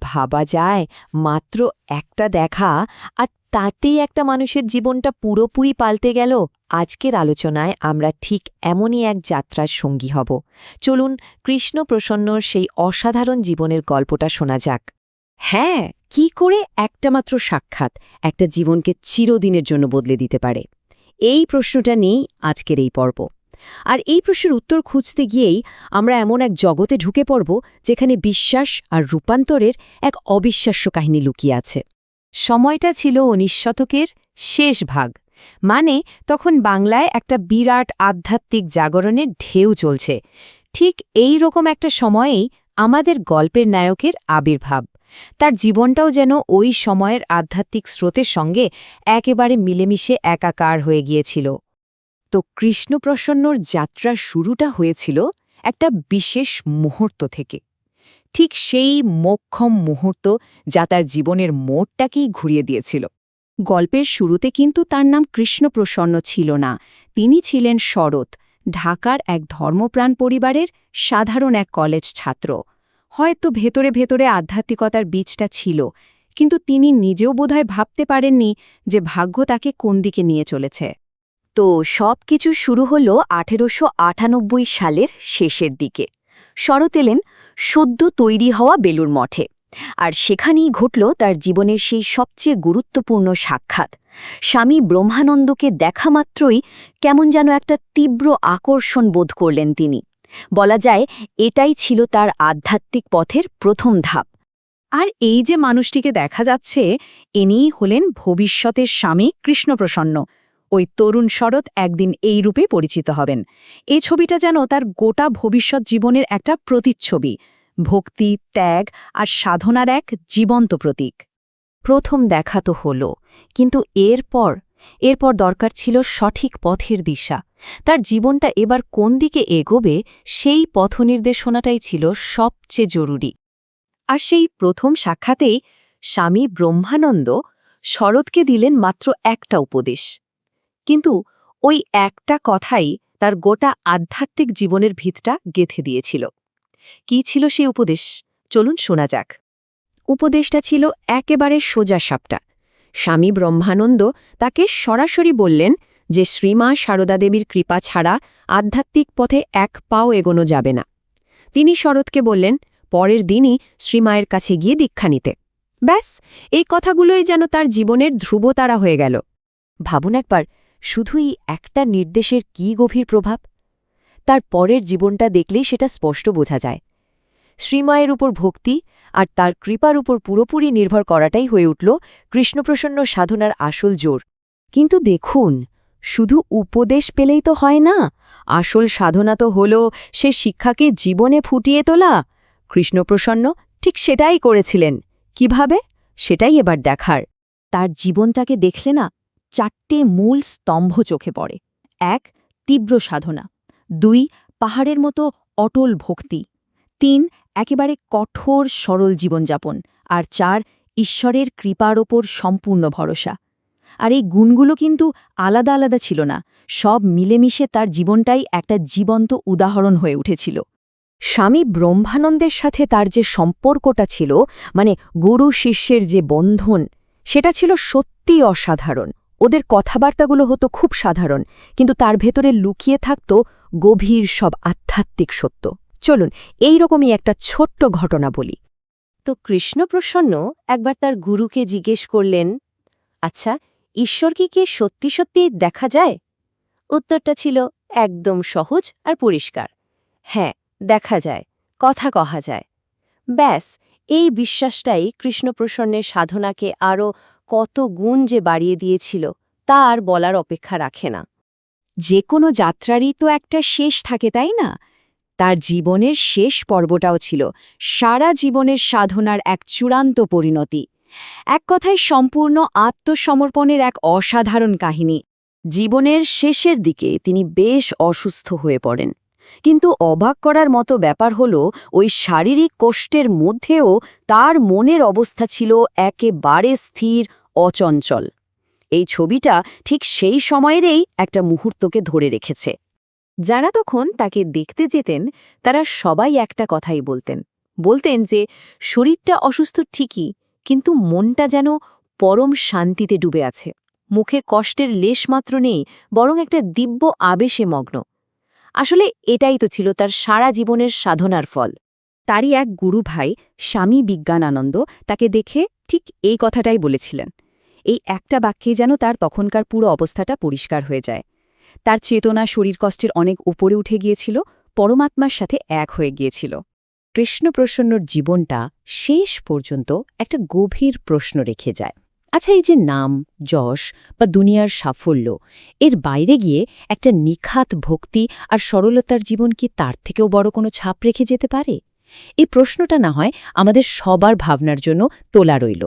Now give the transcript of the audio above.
ভাবা যায় মাত্র একটা দেখা আর তাতেই একটা মানুষের জীবনটা পুরোপুরি পাল্টে গেল। আজকের আলোচনায় আমরা ঠিক এমনই এক যাত্রার সঙ্গী হব। চলুন কৃষ্ণপ্রসন্নর সেই অসাধারণ জীবনের গল্পটা শোনা যাক। হ্যাঁ, কি করে একটা মাত্র সাক্ষাৎ একটা জীবনকে চিরদিনের জন্য বদলে দিতে পারে? এই প্রশ্নটা নিয়েই আজকের এই পর্ব। আর এই প্রশ্নের উত্তর খুঁজতে গিয়েই আমরা এমন এক জগতে ঢুকে পড়ব যেখানে বিশ্বাস আর রূপান্তরের এক অবিশ্বাস্য কাহিনী লুকিয়ে আছে। সময়টা ছিল ১৯ শতকের শেষ ভাগ, মানে তখন বাংলায় একটা বিরাট আধ্যাত্মিক জাগরণের ঢেউ চলছে। ঠিক এই রকম একটা সময়েই আমাদের গল্পের নায়কের আবির্ভাব। তার জীবনটাও যেন ওই সময়ের আধ্যাত্মিক স্রোতের সঙ্গে একেবারে মিলেমিশে একাকার হয়ে গিয়েছিল। তো কৃষ্ণপ্রসন্নর যাত্রার শুরুটা হয়েছিল একটা বিশেষ মুহূর্ত থেকে, ঠিক সেই মোক্ষম মুহূর্ত যা তার জীবনের মোড়টাকেই ঘুরিয়ে দিয়েছিল। গল্পের শুরুতে কিন্তু তার নাম কৃষ্ণপ্রসন্ন ছিল না, তিনি ছিলেন শরৎ, ঢাকার এক ধর্মপ্রাণ পরিবারের সাধারণ এক কলেজ ছাত্র। হয়তো ভেতরে ভেতরে আধ্যাত্মিকতার বীজটা ছিল, কিন্তু তিনি নিজেও বোধহয় ভাবতে পারেননি যে ভাগ্য তাকে কোন দিকে নিয়ে চলেছে। তো সব কিছু শুরু হল ১৮৯৮ সালের শেষের দিকে। শরৎ এলেন সদ্য তৈরি হওয়া বেলুর মঠে, আর সেখানেই ঘটল তার জীবনের সেই সবচেয়ে গুরুত্বপূর্ণ সাক্ষাৎ। স্বামী ব্রহ্মানন্দকে দেখা মাত্রই কেমন যেন একটা তীব্র আকর্ষণ বোধ করলেন তিনি। বলা যায় এটাই ছিল তার আধ্যাত্মিক পথের প্রথম ধাপ। আর এই যে মানুষটিকে দেখা যাচ্ছে, ইনিই হলেন ভবিষ্যতের স্বামী কৃষ্ণপ্রসন্ন। ওই তরুণ শরৎ একদিন এই রূপে পরিচিত হবেন। এই ছবিটা যেন তার গোটা ভবিষ্যৎ জীবনের একটা প্রতিচ্ছবি, ভক্তি, ত্যাগ আর সাধনার এক জীবন্ত প্রতীক। প্রথম দেখা তো হল, কিন্তু এরপর দরকার ছিল সঠিক পথের দিশা। তার জীবনটা এবার কোন দিকে এগোবে সেই পথনির্দেশনাটাই ছিল সবচেয়ে জরুরি। আর সেই প্রথম সাক্ষাতেই স্বামী ব্রহ্মানন্দ শরৎকে দিলেন মাত্র একটা উপদেশ, কিন্তু ওই একটা কথাই তার গোটা আধ্যাত্মিক জীবনের ভিতটা গেঁথে দিয়েছিল। কি ছিল সেই উপদেশ? চলুন শোনা যাক। উপদেশটা ছিল একেবারে সোজাসাপটা। স্বামী ব্রহ্মানন্দ তাকে সরাসরি বললেন যে শ্রীমা সারদা দেবীর কৃপা ছাড়া আধ্যাত্মিক পথে এক পাও এগোনো যাবে না। তিনি শরৎকে বললেন পরের দিনই শ্রীমায়ের কাছে গিয়ে দীক্ষা নিতে। ব্যাস, এই কথাগুলোই যেন তার জীবনের ধ্রুবতারা হয়ে গেল। ভাবুন একবার, শুধুই একটা নির্দেশের কী গভীর প্রভাব। তার পরের জীবনটা দেখলেই সেটা স্পষ্ট বোঝা যায়। শ্রীমায়ের উপর ভক্তি আর তার কৃপার উপর পুরোপুরি নির্ভর করাটাই হয়ে উঠল কৃষ্ণপ্রসন্ন সাধনার আসল জোর। কিন্তু দেখুন, শুধু উপদেশ পেলেই তো হয় না, আসল সাধনা তো হল সে শিক্ষাকে জীবনে ফুটিয়ে তোলা। কৃষ্ণপ্রসন্ন ঠিক সেটাই করেছিলেন। কিভাবে, সেটাই এবার দেখার। তার জীবনটাকে দেখলে না, 4টে মূল স্তম্ভ চোখে পড়ে। 1. তীব্র সাধনা। 2. পাহাড়ের মতো অটল ভক্তি। 3. একেবারে কঠোর সরল জীবনযাপন। আর 4. ঈশ্বরের কৃপার ওপর সম্পূর্ণ ভরসা। আর এই গুণগুলো কিন্তু আলাদা আলাদা ছিল না, সব মিলেমিশে তার জীবনটাই একটা জীবন্ত উদাহরণ হয়ে উঠেছিল। স্বামী ব্রহ্মানন্দের সাথে তার যে সম্পর্কটা ছিল, মানে গুরু শিষ্যের যে বন্ধন, সেটা ছিল সত্যিই অসাধারণ। ওদের কথাবার্তাগুলো হতো খুব সাধারণ, কিন্তু তার ভেতরে লুকিয়ে থাকত গভীর সব আধ্যাত্মিক সত্য। চলুন এই রকমই একটা ছোট্ট ঘটনা বলি। তো কৃষ্ণপ্রসন্ন একবার তার গুরুকে জিজ্ঞেস করলেন, আচ্ছা, ঈশ্বরকে কি সত্যি সত্যি দেখা যায়? উত্তরটা ছিল একদম সহজ আর পরিষ্কার। হ্যাঁ, দেখা যায়, কথা কহা যায়। ব্যাস, এই বিশ্বাসটাই কৃষ্ণপ্রসন্নের সাধনাকে আরও কত গুণ যে বাড়িয়ে দিয়েছিল তা আর বলার অপেক্ষা রাখে না। যে কোনো যাত্রারই তো একটা শেষ থাকে, তাই না? তার জীবনের শেষ পর্বটাও ছিল সারা জীবনের সাধনার এক চূড়ান্ত পরিণতি। এক কথায় সম্পূর্ণ আত্মসমর্পণের এক অসাধারণ কাহিনী। জীবনের শেষের দিকে তিনি বেশ অসুস্থ হয়ে পড়েন, কিন্তু অবাক করার মতো ব্যাপার হল ওই শারীরিক কষ্টের মধ্যেও তার মনের অবস্থা ছিল একেবারে স্থির, অচঞ্চল। এই ছবিটা ঠিক সেই সময়েরই একটা মুহূর্তকে ধরে রেখেছে। যারা তখন তাকে দেখতে যেতেন তারা সবাই একটা কথাই বলতেন, বলতেন যে শরীরটা অসুস্থ ঠিকই, কিন্তু মনটা যেন পরম শান্তিতে ডুবে আছে। মুখে কষ্টের লেশমাত্র নেই, বরং একটা দিব্য আবেশে মগ্ন। আসলে এটাই তো ছিল তার সারা জীবনের সাধনার ফল। তারই এক গুরু ভাই, স্বামী বিজ্ঞানানন্দ, তাকে দেখে ঠিক এই কথাটাই বলেছিলেন। এই একটা বাক্যেই যেন তার তখনকার পুরো অবস্থাটা পরিষ্কার হয়ে যায়। তার চেতনা শরীর কষ্টের অনেক উপরে উঠে গিয়েছিল, পরমাত্মার সাথে এক হয়ে গিয়েছিল। কৃষ্ণপ্রসন্নর জীবনটা শেষ পর্যন্ত একটা গভীর প্রশ্ন রেখে যায়। আচ্ছা, এই যে নাম, যশ বা দুনিয়ার সাফল্য, এর বাইরে গিয়ে একটা নিখাত ভক্তি আর সরলতার জীবন কি তার থেকেও বড় কোনো ছাপ রেখে যেতে পারে? এই প্রশ্নটা না হয় আমাদের সবার ভাবনার জন্য তোলা রইল।